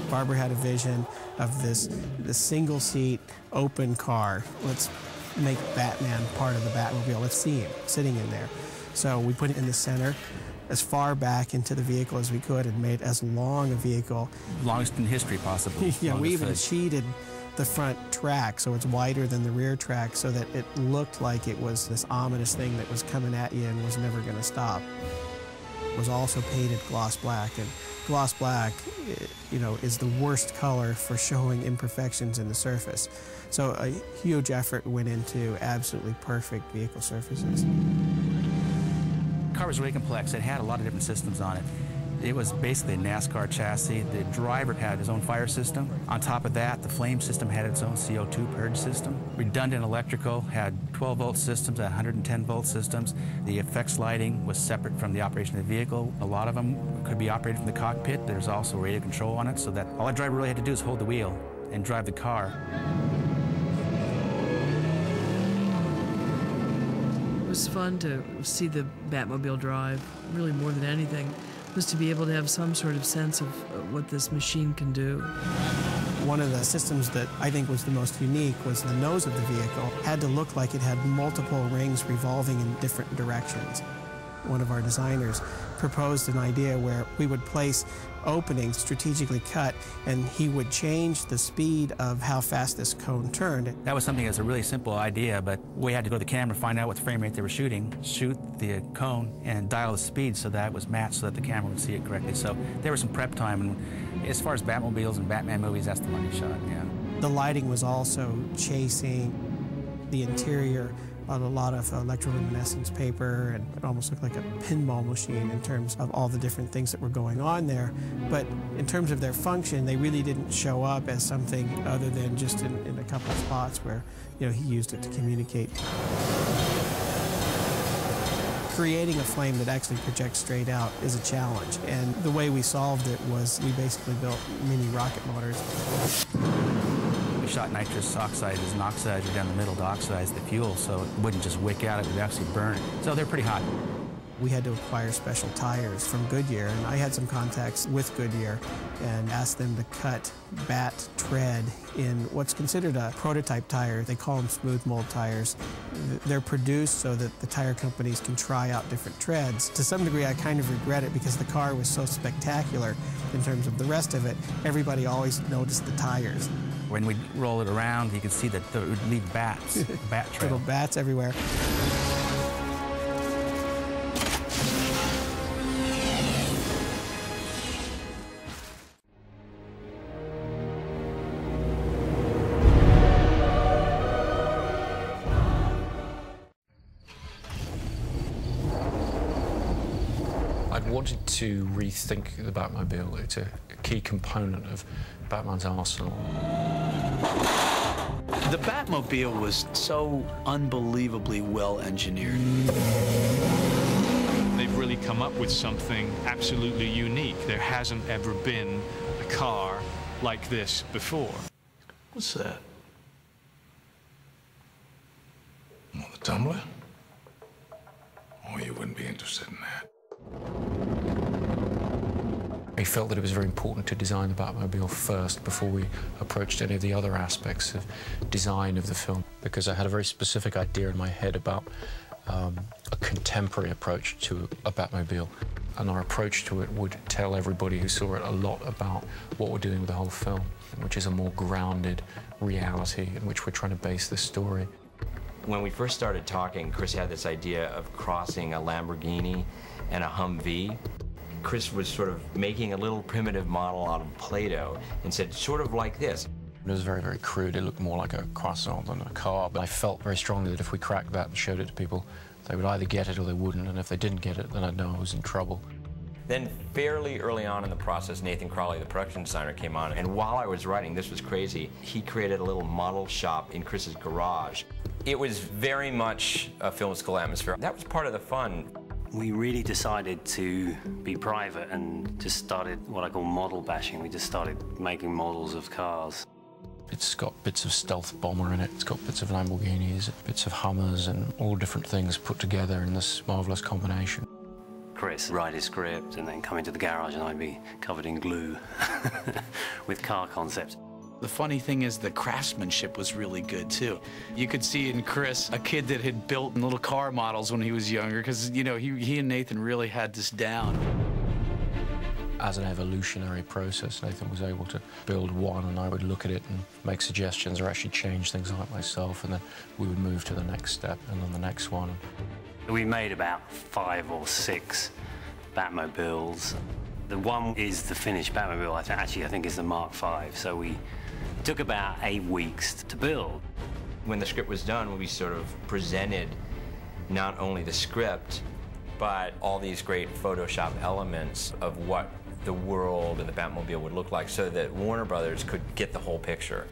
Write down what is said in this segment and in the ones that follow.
Barbara had a vision of this single-seat, open car. Let's make Batman part of the Batmobile. Let's see him sitting in there. So we put it in the center, as far back into the vehicle as we could, and made as long a vehicle. Longest in history, possibly. Yeah, we even cheated the front track so it's wider than the rear track so that it looked like it was this ominous thing that was coming at you and was never going to stop. It was also painted gloss black, and gloss black, you know, is the worst color for showing imperfections in the surface. So a huge effort went into absolutely perfect vehicle surfaces. The car was really complex. It had a lot of different systems on it. It was basically a NASCAR chassis. The driver had his own fire system. On top of that, the flame system had its own CO2 purge system. Redundant electrical had 12-volt systems, 110-volt systems. The effects lighting was separate from the operation of the vehicle. A lot of them could be operated from the cockpit. There's also radio control on it, so that all the driver really had to do is hold the wheel and drive the car. It was fun to see the Batmobile drive, really more than anything, was to be able to have some sort of sense of what this machine can do. One of the systems that I think was the most unique was the nose of the vehicle had to look like it had multiple rings revolving in different directions. One of our designers proposed an idea where we would place openings strategically cut, and he would change the speed of how fast this cone turned. That was something that's a really simple idea, but we had to go to the camera, find out what the frame rate they were shooting, shoot the cone, and dial the speed so that it was matched so that the camera would see it correctly. So there was some prep time, and as far as Batmobiles and Batman movies, that's the money shot, yeah. The lighting was also chasing the interior on a lot of electroluminescence paper, and it almost looked like a pinball machine in terms of all the different things that were going on there. But in terms of their function, they really didn't show up as something other than just in a couple of spots where, you know, he used it to communicate. Creating a flame that actually projects straight out is a challenge, and the way we solved it was we basically built mini rocket motors. We shot nitrous oxide as an oxidizer down the middle to oxidize the fuel so it wouldn't just wick out, it would actually burn it. So they're pretty hot. We had to acquire special tires from Goodyear, and I had some contacts with Goodyear and asked them to cut bat tread in what's considered a prototype tire. They call them smooth mold tires. They're produced so that the tire companies can try out different treads. To some degree, I kind of regret it because the car was so spectacular in terms of the rest of it. Everybody always noticed the tires. When we roll it around, you can see that it would leave bats, bat trail. Little bats everywhere. I'd wanted to rethink the Batmobile. It's a key component of Batman's arsenal. The Batmobile was so unbelievably well engineered. They've really come up with something absolutely unique. There hasn't ever been a car like this before. What's that? Well, the tumbler? Oh, you wouldn't be interested in that. I felt that it was very important to design the Batmobile first before we approached any of the other aspects of design of the film, because I had a very specific idea in my head about a contemporary approach to a Batmobile. And our approach to it would tell everybody who saw it a lot about what we're doing with the whole film, which is a more grounded reality in which we're trying to base this story. When we first started talking, Chris had this idea of crossing a Lamborghini and a Humvee. Chris was sort of making a little primitive model out of Play-Doh and said, sort of like this. It was very, very crude. It looked more like a croissant than a car, but I felt very strongly that if we cracked that and showed it to people, they would either get it or they wouldn't, and if they didn't get it, then I'd know I was in trouble. Then fairly early on in the process, Nathan Crowley, the production designer, came on, and while I was writing, this was crazy, he created a little model shop in Chris's garage. It was very much a film school atmosphere. That was part of the fun. We really decided to be private and just started what I call model bashing. We just started making models of cars. It's got bits of stealth bomber in it, it's got bits of Lamborghinis, bits of Hummers, and all different things put together in this marvelous combination. Chris write his script and then come into the garage and I'd be covered in glue with car concepts. The funny thing is the craftsmanship was really good, too. You could see in Chris a kid that had built little car models when he was younger, because, you know, he and Nathan really had this down. As an evolutionary process, Nathan was able to build one, and I would look at it and make suggestions or actually change things like myself, and then we would move to the next step and then the next one. We made about 5 or 6 Batmobiles. The one is the finished Batmobile, I think is the Mark V, so we took about 8 weeks to build. When the script was done, we sort of presented not only the script, but all these great Photoshop elements of what the world and the Batmobile would look like so that Warner Brothers could get the whole picture.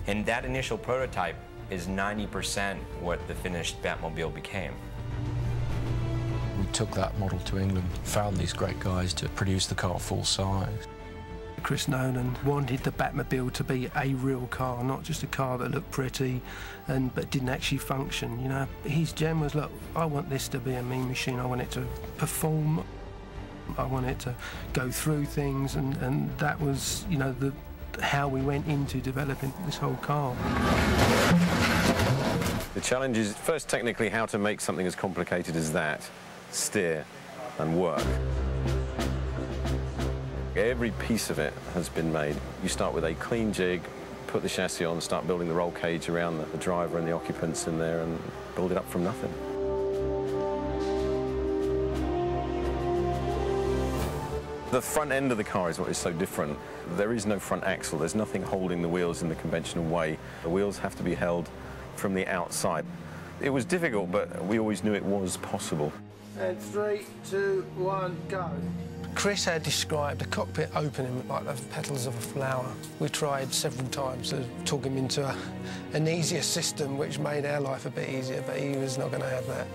And that initial prototype is 90% what the finished Batmobile became. We took that model to England, found these great guys to produce the car full size. Chris Nolan wanted the Batmobile to be a real car, not just a car that looked pretty but didn't actually function. You know, his gem was, look, I want this to be a mean machine. I want it to perform. I want it to go through things, and that was, you know, how we went into developing this whole car. The challenge is first technically how to make something as complicated as that steer and work. Every piece of it has been made. You start with a clean jig, put the chassis on, start building the roll cage around the driver and the occupants in there, and build it up from nothing. The front end of the car is what is so different. There is no front axle. There's nothing holding the wheels in the conventional way. The wheels have to be held from the outside. It was difficult, but we always knew it was possible. And 3, 2, 1, go. Chris had described the cockpit opening like the petals of a flower. We tried several times to talk him into an easier system, which made our life a bit easier, but he was not going to have that.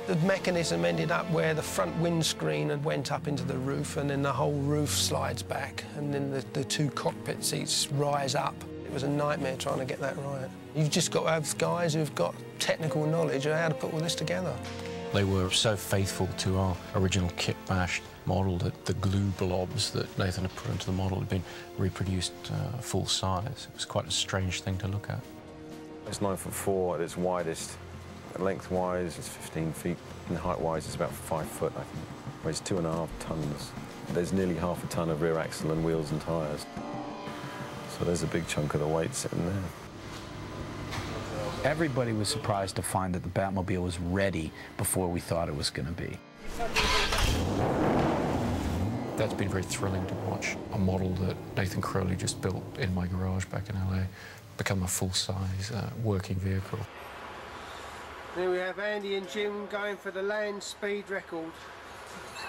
The mechanism ended up where the front windscreen went up into the roof, and then the whole roof slides back, and then the 2 cockpit seats rise up. It was a nightmare trying to get that right. You've just got to have guys who've got technical knowledge of how to put all this together. They were so faithful to our original kit bash model that the glue blobs that Nathan had put into the model had been reproduced full size. It was quite a strange thing to look at. It's 9'4" at its widest. Lengthwise, it's 15 feet, and height-wise, it's about 5 foot, I think. Weighs 2.5 tons. There's nearly half a ton of rear axle and wheels and tyres. So there's a big chunk of the weight sitting there. Everybody was surprised to find that the Batmobile was ready before we thought it was going to be. That's been very thrilling to watch. A model that Nathan Crowley just built in my garage back in LA become a full-size working vehicle. Here we have Andy and Jim going for the land speed record.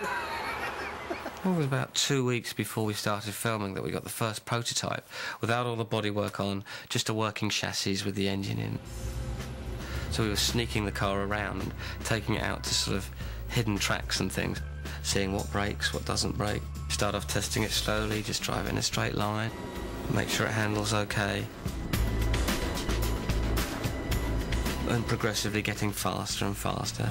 It was about 2 weeks before we started filming that we got the first prototype, without all the bodywork on, just a working chassis with the engine in. So we were sneaking the car around and taking it out to sort of hidden tracks and things, seeing what brakes, what doesn't brake. Start off testing it slowly, just drive in a straight line, make sure it handles okay. And progressively getting faster and faster.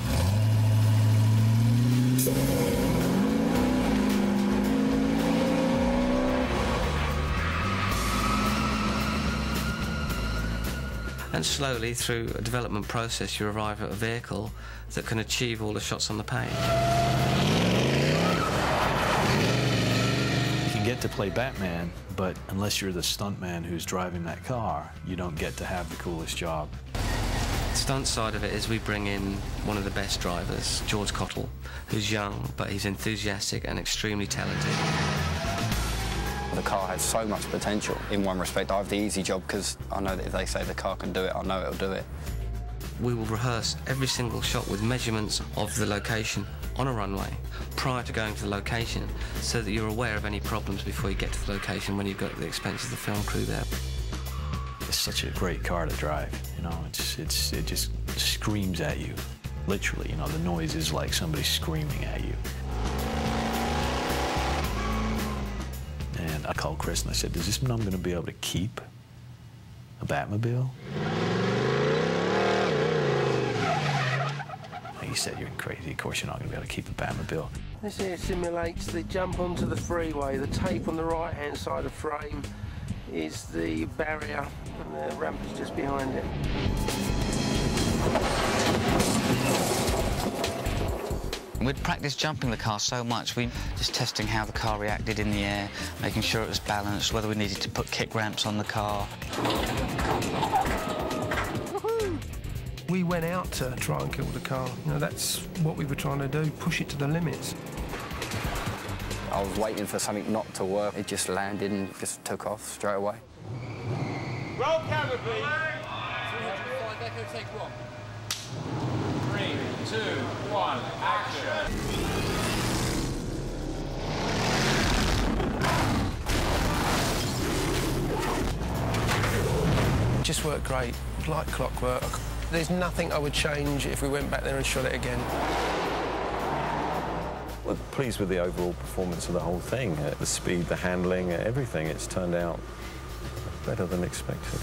And slowly, through a development process, you arrive at a vehicle that can achieve all the shots on the page. You can get to play Batman, but unless you're the stuntman who's driving that car, you don't get to have the coolest job. The stunt side of it is we bring in one of the best drivers, George Cottle, who's young, but he's enthusiastic and extremely talented. The car has so much potential. In one respect, I have the easy job because I know that if they say the car can do it, I know it'll do it. We will rehearse every single shot with measurements of the location on a runway prior to going to the location so that you're aware of any problems before you get to the location when you've got the expense of the film crew there. It's such a great car to drive, you know, it just screams at you. Literally, you know, the noise is like somebody screaming at you. And I called Chris and I said, does this mean I'm going to be able to keep a Batmobile? He he said, "You're crazy. Of course you're not going to be able to keep a Batmobile." This here simulates the jump onto the freeway. The tape on the right-hand side of the frame is the barrier, and the ramp is just behind it. We'd practiced jumping the car so much, we just testing how the car reacted in the air, making sure it was balanced, whether we needed to put kick ramps on the car. We went out to try and kill the car. You know, that's what we were trying to do, push it to the limits. I was waiting for something not to work. It just landed and just took off straight away. Roll camera, please. 305 Echo, take one. 3, 2, 1, action. Just worked great, like clockwork. There's nothing I would change if we went back there and shot it again. We're pleased with the overall performance of the whole thing. The speed, the handling, everything. It's turned out better than expected.